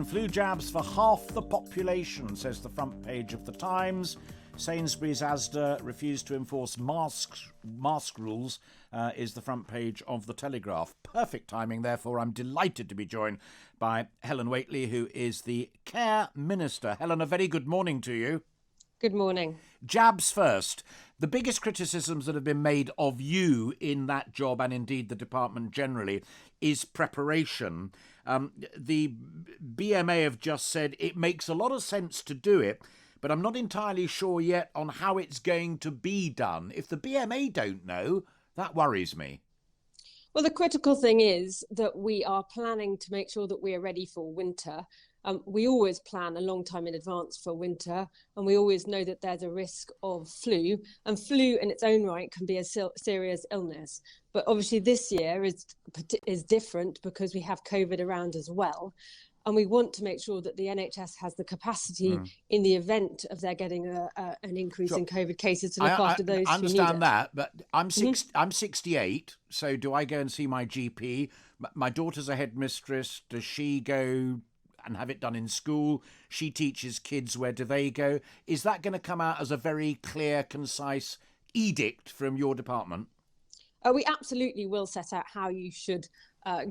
done flu jabs for half the population, says the front page of the Times. Sainsbury's Asda refused to enforce mask rules, is the front page of the Telegraph. Perfect timing, therefore. I'm delighted to be joined by Helen Whately, who is the Care Minister. Helen, a very good morning to you. Good morning. Jabs first. The biggest criticisms that have been made of you in that job, and indeed the department generally, is preparation. The BMA have just said it makes a lot of sense to do it, but I'm not entirely sure yet on how it's going to be done. If the BMA don't know, that worries me. Well, the critical thing is that we are planning to make sure that we are ready for winter. We always plan a long time in advance for winter, and we always know that there's a risk of flu, and flu in its own right can be a serious illness. But obviously this year is different because we have COVID around as well. And we want to make sure that the NHS has the capacity in the event of there getting an increase in COVID cases to look after those who need it. I understand that, but I'm 68, so do I go and see my GP? My daughter's a headmistress. Does she go and have it done in school? She teaches kids. Where do they go? Is that going to come out as a very clear, concise edict from your department? We absolutely will set out how you should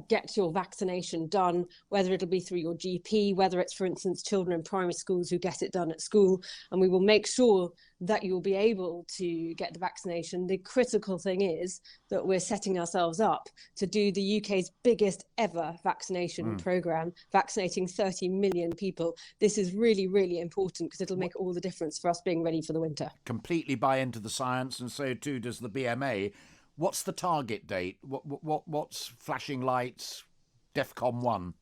get your vaccination done, whether it'll be through your GP, whether it's, for instance, children in primary schools who get it done at school, and we will make sure that you'll be able to get the vaccination. The critical thing is that we're setting ourselves up to do the UK's biggest ever vaccination programme, vaccinating 30 million people. This is really, really important because it'll make all the difference for us being ready for the winter. Completely buy into the science, and so too does the BMA. What's the target date? What's flashing lights, DEFCON 1?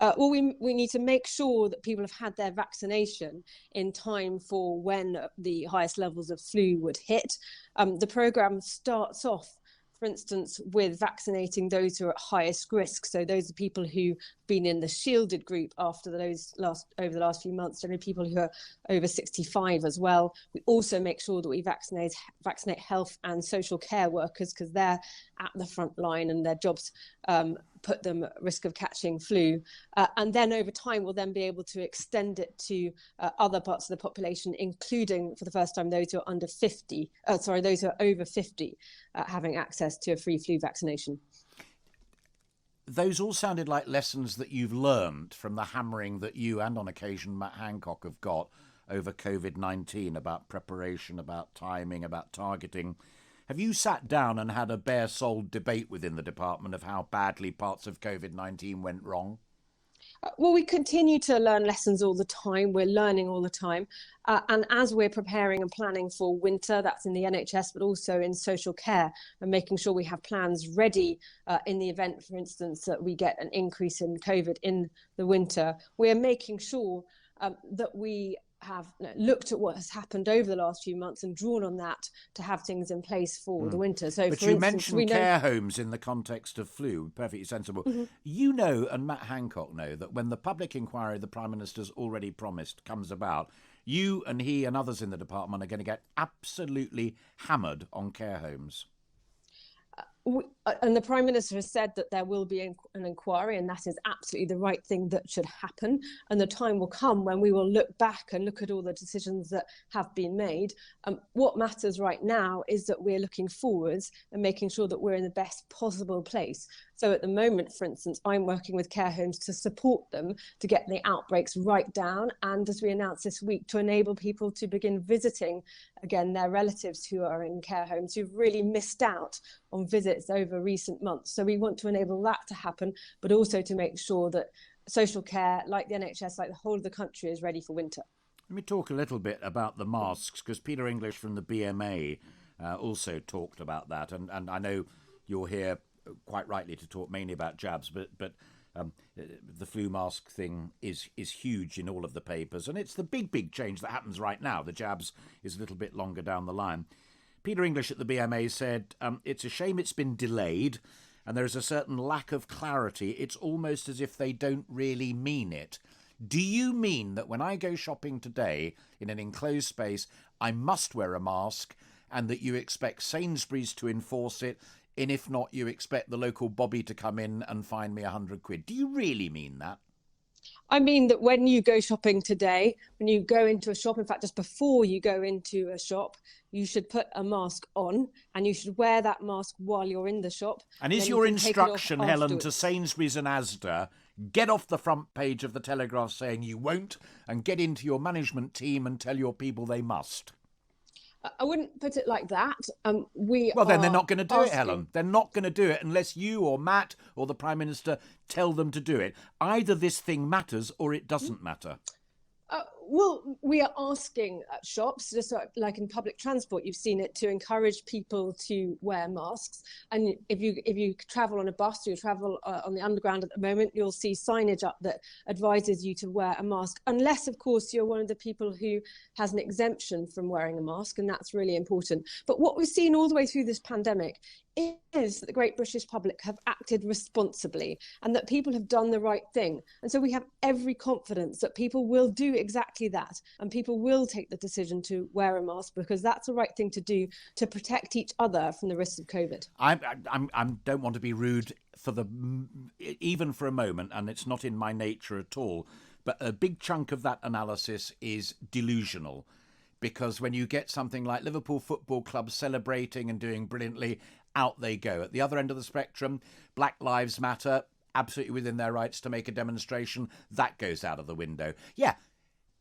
Well, we need to make sure that people have had their vaccination in time for when the highest levels of flu would hit. The programme starts off, for instance, with vaccinating those who are at highest risk. So those are people who've been in the shielded group over the last few months, generally people who are over 65 as well. We also make sure that we vaccinate health and social care workers because they're at the front line and their jobs put them at risk of catching flu. And then over time, we'll then be able to extend it to other parts of the population, including for the first time those who are those who are over 50 having access to a free flu vaccination. Those all sounded like lessons that you've learned from the hammering that you and on occasion Matt Hancock have got over COVID-19 about preparation, about timing, about targeting. Have you sat down and had a bare-souled debate within the department of how badly parts of COVID-19 went wrong? Well, we continue to learn lessons all the time. We're learning all the time. And as we're preparing and planning for winter, that's in the NHS, but also in social care, and making sure we have plans ready in the event, for instance, that we get an increase in COVID in the winter. We're making sure that we have looked at what has happened over the last few months and drawn on that to have things in place for the winter. So, but you mentioned care homes in the context of flu, perfectly sensible. You know, and Matt Hancock know, that when the public inquiry the Prime Minister's already promised comes about, you and he and others in the department are going to get absolutely hammered on care homes. And the Prime Minister has said that there will be an inquiry, and that is absolutely the right thing that should happen. And the time will come when we will look back and look at all the decisions that have been made. What matters right now is that we're looking forwards and making sure that we're in the best possible place. So at the moment, for instance, I'm working with care homes to support them to get the outbreaks right down. And as we announced this week, to enable people to begin visiting again their relatives who are in care homes who've really missed out on visits over recent months. So we want to enable that to happen, but also to make sure that social care, like the NHS, like the whole of the country, is ready for winter. Let me talk a little bit about the masks, because Peter English from the BMA also talked about that. And I know you're here quite rightly to talk mainly about jabs, but the flu mask thing is huge in all of the papers. And it's the big change that happens right now. The jabs is a little bit longer down the line. Peter English at the BMA said, it's a shame it's been delayed and there's a certain lack of clarity. It's almost as if they don't really mean it. Do you mean that when I go shopping today in an enclosed space, I must wear a mask, and that you expect Sainsbury's to enforce it, and if not, you expect the local bobby to come in and fine me £100? Do you really mean that? I mean that when you go shopping today, when you go into a shop, in fact, just before you go into a shop, you should put a mask on and you should wear that mask while you're in the shop. And is your instruction, Helen, to Sainsbury's and Asda, get off the front page of the Telegraph saying you won't and get into your management team and tell your people they must? I wouldn't put it like that. Then they're not going to do it, Helen. They're not going to do it unless you or Matt or the Prime Minister tell them to do it. Either this thing matters or it doesn't matter. Well, we are asking at shops, just like in public transport, you've seen it, to encourage people to wear masks. And if you travel on a bus or you travel on the underground at the moment, you'll see signage up that advises you to wear a mask, unless, of course, you're one of the people who has an exemption from wearing a mask, and that's really important. But what we've seen all the way through this pandemic is that the great British public have acted responsibly and that people have done the right thing. And so we have every confidence that people will do exactly that, and people will take the decision to wear a mask because that's the right thing to do to protect each other from the risks of COVID. I don't want to be rude even for a moment, and it's not in my nature at all, but a big chunk of that analysis is delusional. Because when you get something like Liverpool Football Club celebrating and doing brilliantly, out they go. At the other end of the spectrum, Black Lives Matter, absolutely within their rights to make a demonstration, that goes out of the window. Yeah,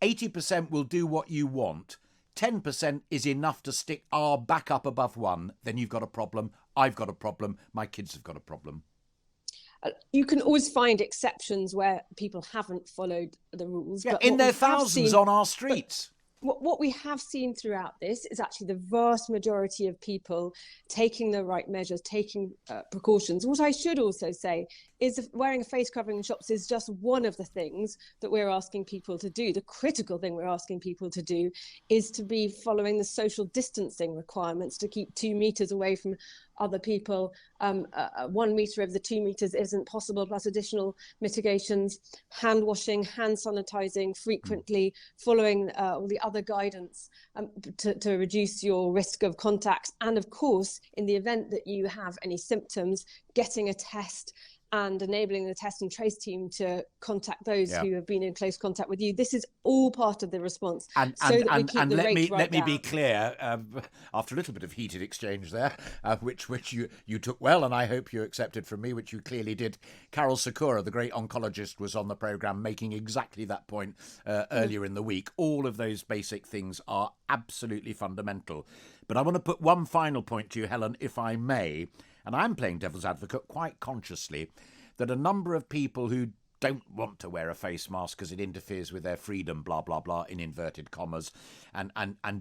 80% will do what you want. 10% is enough to stick our back up above one. Then you've got a problem. I've got a problem. My kids have got a problem. You can always find exceptions where people haven't followed the rules. Yeah, in their thousands on our streets. What we have seen throughout this is actually the vast majority of people taking the right measures, taking precautions. What I should also say is wearing a face covering in shops is just one of the things that we're asking people to do. The critical thing we're asking people to do is to be following the social distancing requirements, to keep 2 meters away from other people. 1 meter over the 2 meters isn't possible, plus additional mitigations, hand washing, hand sanitizing frequently, following all the other guidance to reduce your risk of contacts. And of course, in the event that you have any symptoms, getting a test and enabling the test and trace team to contact those who have been in close contact with you. This is all part of the response. And let me be clear, after a little bit of heated exchange there, which you took well, and I hope you accepted from me, which you clearly did. Carol Sakura, the great oncologist, was on the programme making exactly that point earlier in the week. All of those basic things are absolutely fundamental. But I want to put one final point to you, Helen, if I may. And I'm playing devil's advocate quite consciously, that a number of people who don't want to wear a face mask because it interferes with their freedom, blah, blah, blah, in inverted commas, and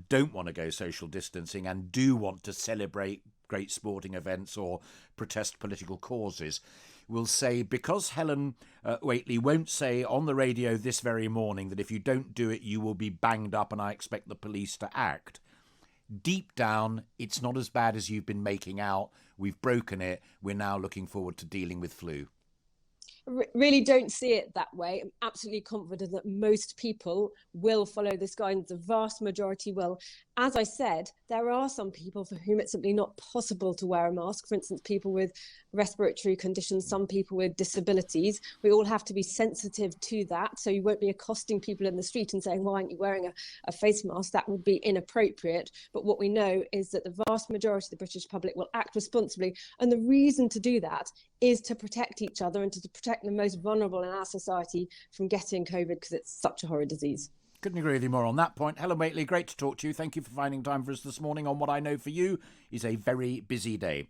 don't want to go social distancing and do want to celebrate great sporting events or protest political causes, will say, because Helen Whately won't say on the radio this very morning that if you don't do it, you will be banged up and I expect the police to act. Deep down, it's not as bad as you've been making out. We've broken it. We're now looking forward to dealing with flu. Really don't see it that way. I'm absolutely confident that most people will follow this guidance. The vast majority will. As I said, there are some people for whom it's simply not possible to wear a mask. For instance, people with respiratory conditions, some people with disabilities. We all have to be sensitive to that. So you won't be accosting people in the street and saying, why aren't you wearing a face mask? That would be inappropriate. But what we know is that the vast majority of the British public will act responsibly. And the reason to do that is to protect each other and to protect the most vulnerable in our society from getting COVID, because it's such a horrid disease. Couldn't agree with you more on that point. Helen Whately, great to talk to you. Thank you for finding time for us this morning on what I know for you is a very busy day.